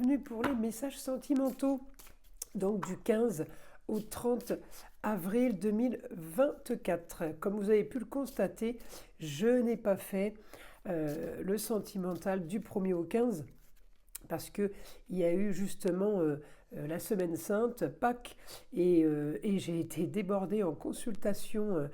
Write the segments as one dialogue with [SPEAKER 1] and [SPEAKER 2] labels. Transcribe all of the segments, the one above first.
[SPEAKER 1] bienvenue pour les messages sentimentaux, donc du 15 au 30 avril 2024. Comme vous avez pu le constater, je n'ai pas fait le sentimental du 1er au 15 parce qu'il y a eu justement la semaine sainte, Pâques, et j'ai été débordée en consultation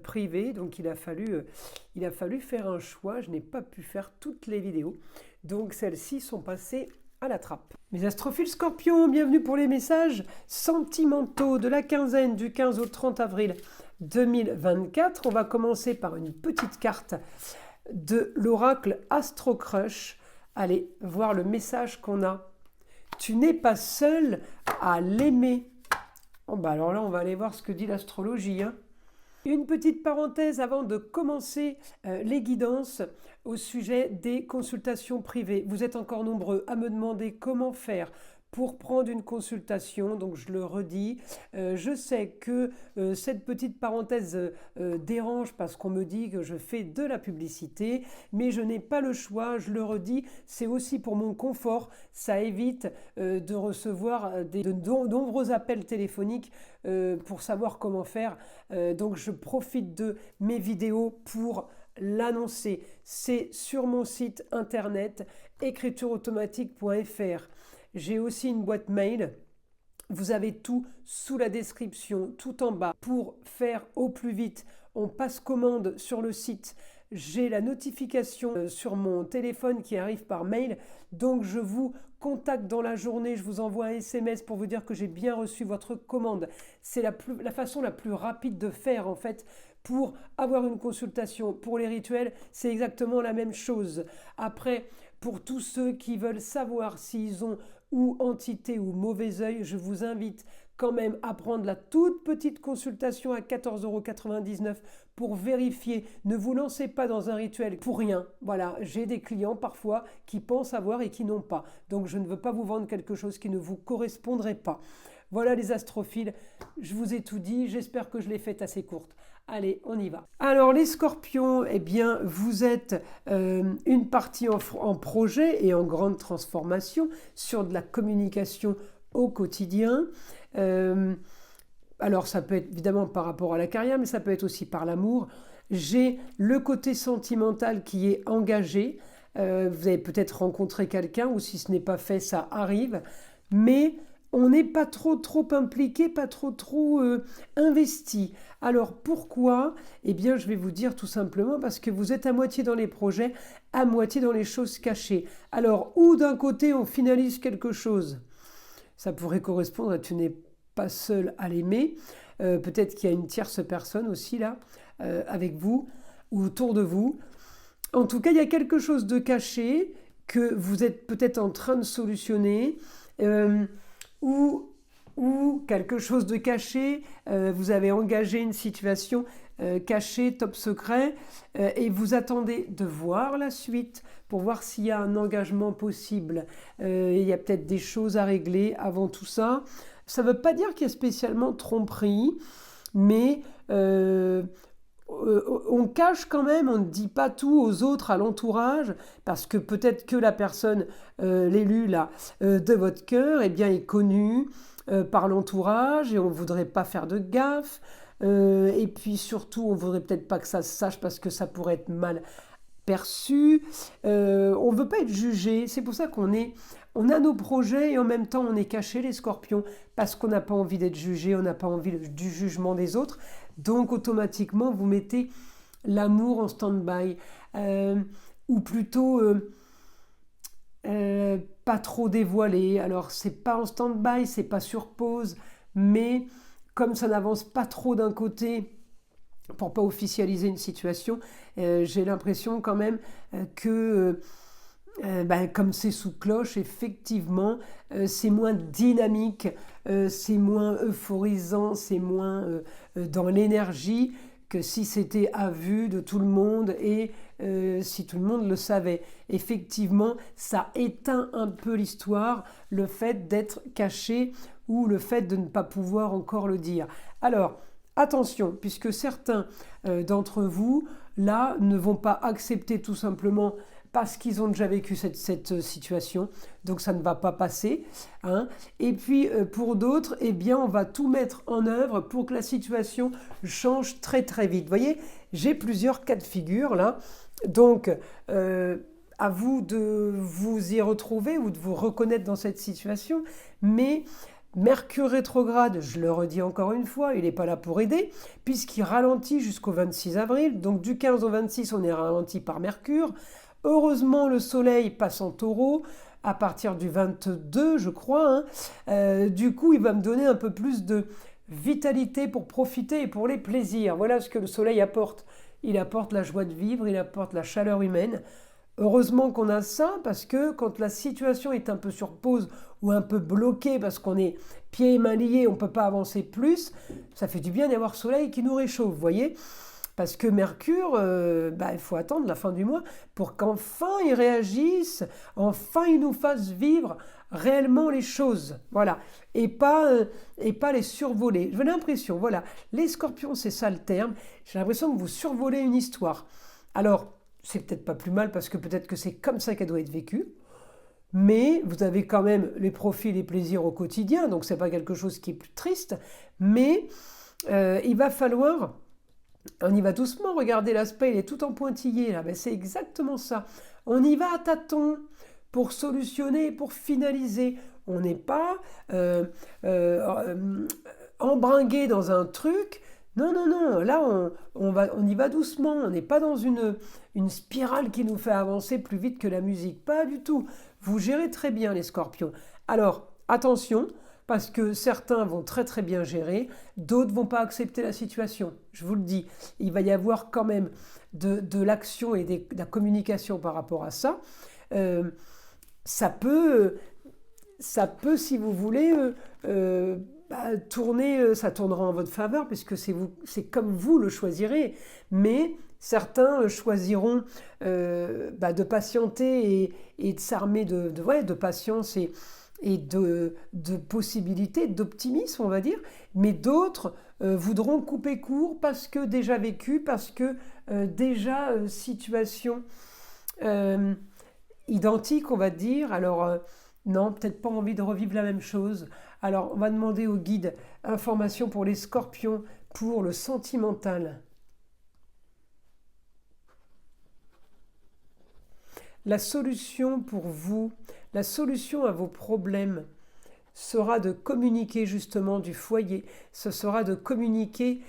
[SPEAKER 1] privée, donc il a fallu faire un choix. Je n'ai pas pu faire toutes les vidéos, donc celles-ci sont passées à la trappe. Mes astrophiles scorpions, bienvenue pour les messages sentimentaux de la quinzaine du 15 au 30 avril 2024. On va commencer par une petite carte de l'oracle Astro Crush. Allez, voir le message qu'on a. Tu n'es pas seul à l'aimer. Oh bah alors là, on va aller voir ce que dit l'astrologie, hein. Une petite parenthèse avant de commencer les guidances au sujet des consultations privées. Vous êtes encore nombreux à me demander comment faire pour prendre une consultation, donc je le redis. Je sais que cette petite parenthèse dérange parce qu'on me dit que je fais de la publicité, mais je n'ai pas le choix, je le redis, c'est aussi pour mon confort, ça évite de recevoir de nombreux appels téléphoniques pour savoir comment faire, donc je profite de mes vidéos pour l'annoncer. C'est sur mon site internet écritureautomatique.fr. J'ai aussi une boîte mail. Vous avez tout sous la description, tout en bas. Pour faire au plus vite, on passe commande sur le site. J'ai la notification sur mon téléphone qui arrive par mail. Donc je vous contacte dans la journée, je vous envoie un SMS pour vous dire que j'ai bien reçu votre commande. C'est la façon la plus rapide de faire en fait pour avoir une consultation. Pour les rituels, c'est exactement la même chose. Après, pour tous ceux qui veulent savoir s'ils ont ou entité ou mauvais œil, je vous invite quand même à prendre la toute petite consultation à 14,99 € pour vérifier. Ne vous lancez pas dans un rituel pour rien. Voilà, j'ai des clients parfois qui pensent avoir et qui n'ont pas. Donc je ne veux pas vous vendre quelque chose qui ne vous correspondrait pas. Voilà les astrophiles, je vous ai tout dit, j'espère que je l'ai faite assez courte. Allez, on y va. Alors les scorpions, eh bien, vous êtes une partie en projet et en grande transformation sur de la communication au quotidien. Alors ça peut être évidemment par rapport à la carrière, mais ça peut être aussi par l'amour. J'ai le côté sentimental qui est engagé. Vous avez peut-être rencontré quelqu'un, ou si ce n'est pas fait, ça arrive. Mais on n'est pas trop impliqué, pas trop investi. Alors pourquoi? Eh bien je vais vous dire tout simplement parce que vous êtes à moitié dans les projets, à moitié dans les choses cachées. Alors ou d'un côté on finalise quelque chose, ça pourrait correspondre à tu n'es pas seul à l'aimer, peut-être qu'il y a une tierce personne aussi là, avec vous ou autour de vous. En tout cas il y a quelque chose de caché que vous êtes peut-être en train de solutionner, ou quelque chose de caché, vous avez engagé une situation cachée, top secret, et vous attendez de voir la suite pour voir s'il y a un engagement possible. Il y a peut-être des choses à régler avant tout ça. Ça ne veut pas dire qu'il y a spécialement tromperie, mais on cache quand même, on ne dit pas tout aux autres, à l'entourage, parce que peut-être que la personne, l'élu là, de votre cœur, eh bien, est connue par l'entourage et on ne voudrait pas faire de gaffe. Et puis surtout, on ne voudrait peut-être pas que ça se sache parce que ça pourrait être mal perçu. On ne veut pas être jugé. C'est pour ça qu'on a nos projets et en même temps on est caché les scorpions parce qu'on n'a pas envie d'être jugé, on n'a pas envie du jugement des autres. Donc automatiquement vous mettez l'amour en stand-by, ou plutôt pas trop dévoilé. Alors c'est pas en stand-by, c'est pas sur pause, mais comme ça n'avance pas trop d'un côté pour pas officialiser une situation, j'ai l'impression quand même que comme c'est sous cloche, effectivement, c'est moins dynamique, c'est moins euphorisant, c'est moins dans l'énergie que si c'était à vue de tout le monde et si tout le monde le savait. Effectivement, ça éteint un peu l'histoire, le fait d'être caché ou le fait de ne pas pouvoir encore le dire. Alors, attention, puisque certains d'entre vous, là, ne vont pas accepter tout simplement parce qu'ils ont déjà vécu cette situation, donc ça ne va pas passer. Hein. Et puis pour d'autres, eh bien, on va tout mettre en œuvre pour que la situation change très très vite. Vous voyez, j'ai plusieurs cas de figure là, donc à vous de vous y retrouver ou de vous reconnaître dans cette situation, mais Mercure rétrograde, je le redis encore une fois, il n'est pas là pour aider, puisqu'il ralentit jusqu'au 26 avril, donc du 15 au 26, on est ralenti par Mercure. Heureusement, le Soleil passe en Taureau à partir du 22, je crois. Hein. Du coup, il va me donner un peu plus de vitalité pour profiter et pour les plaisirs. Voilà ce que le Soleil apporte. Il apporte la joie de vivre, il apporte la chaleur humaine. Heureusement qu'on a ça, parce que quand la situation est un peu sur pause ou un peu bloquée, parce qu'on est pieds et mains liés, on ne peut pas avancer plus, ça fait du bien d'avoir Soleil qui nous réchauffe, vous voyez. Parce que Mercure, il faut attendre la fin du mois pour qu'enfin il réagisse, enfin il nous fasse vivre réellement les choses, voilà, et pas les survoler. J'ai l'impression, voilà, les Scorpions, c'est ça le terme, j'ai l'impression que vous survolez une histoire. Alors, c'est peut-être pas plus mal parce que peut-être que c'est comme ça qu'elle doit être vécue, mais vous avez quand même les profits, les plaisirs au quotidien, donc c'est pas quelque chose qui est plus triste, mais il va falloir, on y va doucement, regardez l'aspect, il est tout en pointillé là, c'est exactement ça, on y va à tâtons pour solutionner, pour finaliser, on n'est pas embringué dans un truc. Non, non, non, là on y va doucement, on n'est pas dans une spirale qui nous fait avancer plus vite que la musique, pas du tout. Vous gérez très bien les Scorpions. Alors attention, parce que certains vont très très bien gérer, d'autres vont pas accepter la situation, je vous le dis. Il va y avoir quand même de l'action et de la communication par rapport à ça. Ça peut, si vous voulez... tourner, ça tournera en votre faveur puisque c'est comme vous le choisirez, mais certains choisiront de patienter et de s'armer de patience et de possibilités, d'optimisme on va dire, mais d'autres voudront couper court parce que déjà vécu, parce que déjà situation identique on va dire, alors non, peut-être pas envie de revivre la même chose. Alors, on va demander au guide information pour les Scorpions, pour le sentimental. La solution pour vous, la solution à vos problèmes sera de communiquer justement du foyer. Ce sera de communiquer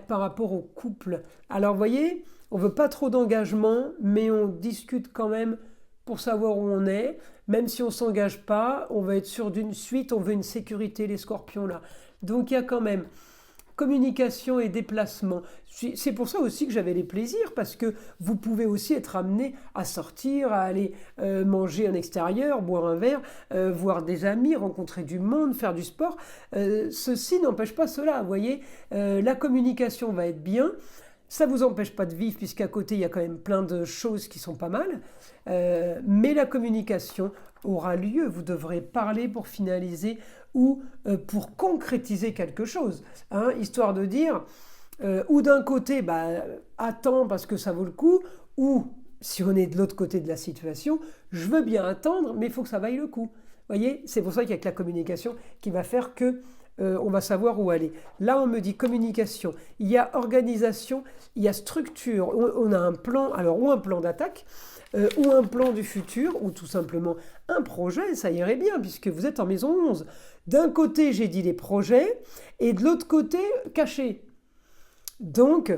[SPEAKER 1] par rapport au couple. Alors, vous voyez, on ne veut pas trop d'engagement, mais on discute quand même pour savoir où on est. Même si on ne s'engage pas, on va être sûr d'une suite, on veut une sécurité, les Scorpions là. Donc il y a quand même communication et déplacement. C'est pour ça aussi que j'avais les plaisirs, parce que vous pouvez aussi être amené à sortir, à aller manger en extérieur, boire un verre, voir des amis, rencontrer du monde, faire du sport. Ceci n'empêche pas cela, vous voyez. La communication va être bien. Ça ne vous empêche pas de vivre, puisqu'à côté, il y a quand même plein de choses qui sont pas mal. Mais la communication aura lieu. Vous devrez parler pour finaliser ou pour concrétiser quelque chose. Hein, histoire de dire, ou d'un côté, attends parce que ça vaut le coup, ou si on est de l'autre côté de la situation, je veux bien attendre, mais il faut que ça vaille le coup. Vous voyez, c'est pour ça qu'il y a que la communication qui va faire que on va savoir où aller. Là, on me dit communication, il y a organisation, il y a structure, on a un plan, alors ou un plan d'attaque, ou un plan du futur, ou tout simplement un projet, ça irait bien, puisque vous êtes en maison 11. D'un côté, j'ai dit les projets, et de l'autre côté, caché. Donc,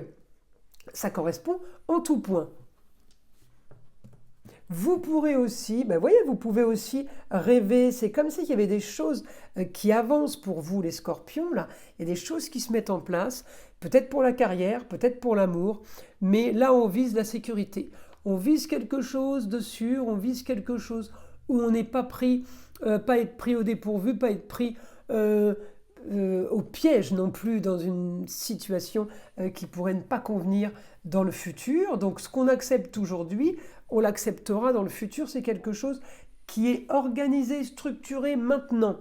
[SPEAKER 1] ça correspond en tout point. Vous pourrez aussi, vous pouvez aussi rêver, c'est comme s'il y avait des choses qui avancent pour vous les Scorpions, là. Il y a des choses qui se mettent en place, peut-être pour la carrière, peut-être pour l'amour, mais là on vise la sécurité. On vise quelque chose de sûr, on vise quelque chose où on n'est pas pris, pas être pris au dépourvu, pas être pris au piège non plus dans une situation qui pourrait ne pas convenir dans le futur. Donc ce qu'on accepte aujourd'hui, on l'acceptera dans le futur, c'est quelque chose qui est organisé, structuré maintenant.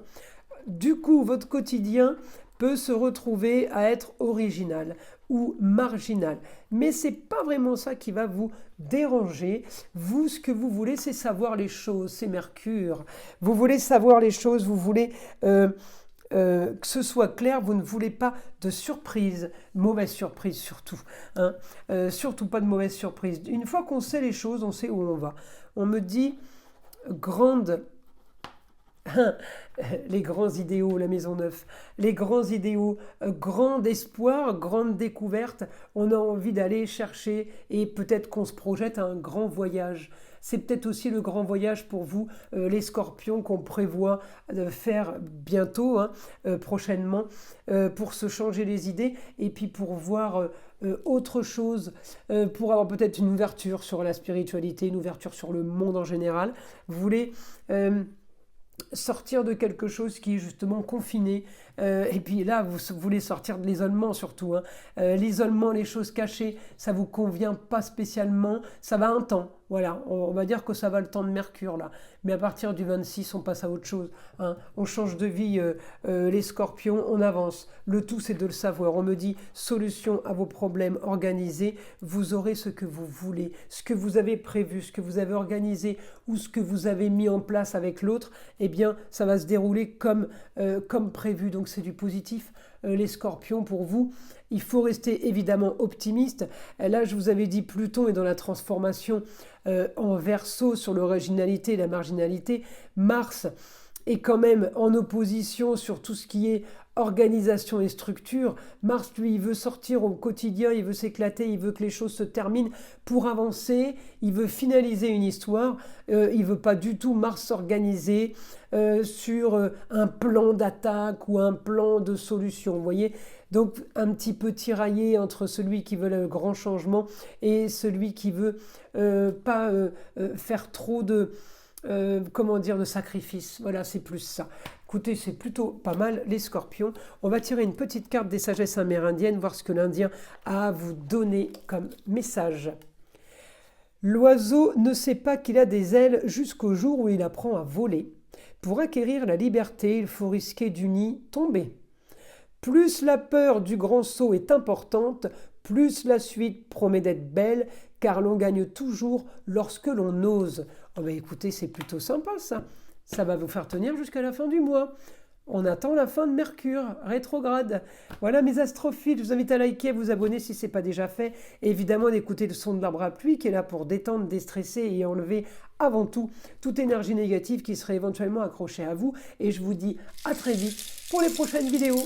[SPEAKER 1] Du coup, votre quotidien peut se retrouver à être original, ou marginal. Mais ce n'est pas vraiment ça qui va vous déranger. Vous, ce que vous voulez, c'est savoir les choses. C'est Mercure. Vous voulez savoir les choses, vous voulez que ce soit clair, vous ne voulez pas de surprise, mauvaise surprise surtout. Hein. Surtout pas de mauvaise surprise. Une fois qu'on sait les choses, on sait où on va. On me dit grande... les grands idéaux, la Maison Neuve, les grands idéaux, grand espoir, grande découverte, on a envie d'aller chercher et peut-être qu'on se projette à un grand voyage. C'est peut-être aussi le grand voyage pour vous, les scorpions, qu'on prévoit de faire bientôt, hein, prochainement, pour se changer les idées et puis pour voir autre chose, pour avoir peut-être une ouverture sur la spiritualité, une ouverture sur le monde en général. Vous voulez... sortir de quelque chose qui est justement confiné, et puis là vous voulez sortir de l'isolement surtout, hein. L'isolement, les choses cachées, ça vous convient pas spécialement, ça va un temps, voilà, on va dire que ça va le temps de Mercure là, mais à partir du 26 on passe à autre chose, hein. On change de vie, les scorpions, on avance, le tout c'est de le savoir. On me dit solution à vos problèmes organisés, vous aurez ce que vous voulez, ce que vous avez prévu, ce que vous avez organisé ou ce que vous avez mis en place avec l'autre, eh bien ça va se dérouler comme prévu, donc c'est du positif. Les scorpions, pour vous, il faut rester évidemment optimiste. Là, je vous avais dit, Pluton est dans la transformation en Verseau sur l'originalité et la marginalité. Mars est quand même en opposition sur tout ce qui est organisation et structure. Mars, lui, il veut sortir au quotidien, il veut s'éclater, il veut que les choses se terminent pour avancer, il veut finaliser une histoire, il ne veut pas du tout, Mars, s'organiser sur un plan d'attaque ou un plan de solution, vous voyez. Donc un petit peu tiraillé entre celui qui veut le grand changement et celui qui veut pas faire trop de... comment dire, de sacrifice. Voilà, c'est plus ça. Écoutez, c'est plutôt pas mal, les scorpions. On va tirer une petite carte des sagesses amérindiennes, voir ce que l'Indien a à vous donner comme message. L'oiseau ne sait pas qu'il a des ailes jusqu'au jour où il apprend à voler. Pour acquérir la liberté, il faut risquer du nid tomber. Plus la peur du grand saut est importante, plus la suite promet d'être belle, car l'on gagne toujours lorsque l'on ose. Oh ben écoutez, c'est plutôt sympa ça. Ça va vous faire tenir jusqu'à la fin du mois. On attend la fin de Mercure, rétrograde. Voilà mes astrophiles, je vous invite à liker, à vous abonner si ce n'est pas déjà fait. Et évidemment d'écouter le son de l'arbre à pluie qui est là pour détendre, déstresser et enlever avant tout toute énergie négative qui serait éventuellement accrochée à vous. Et je vous dis à très vite pour les prochaines vidéos.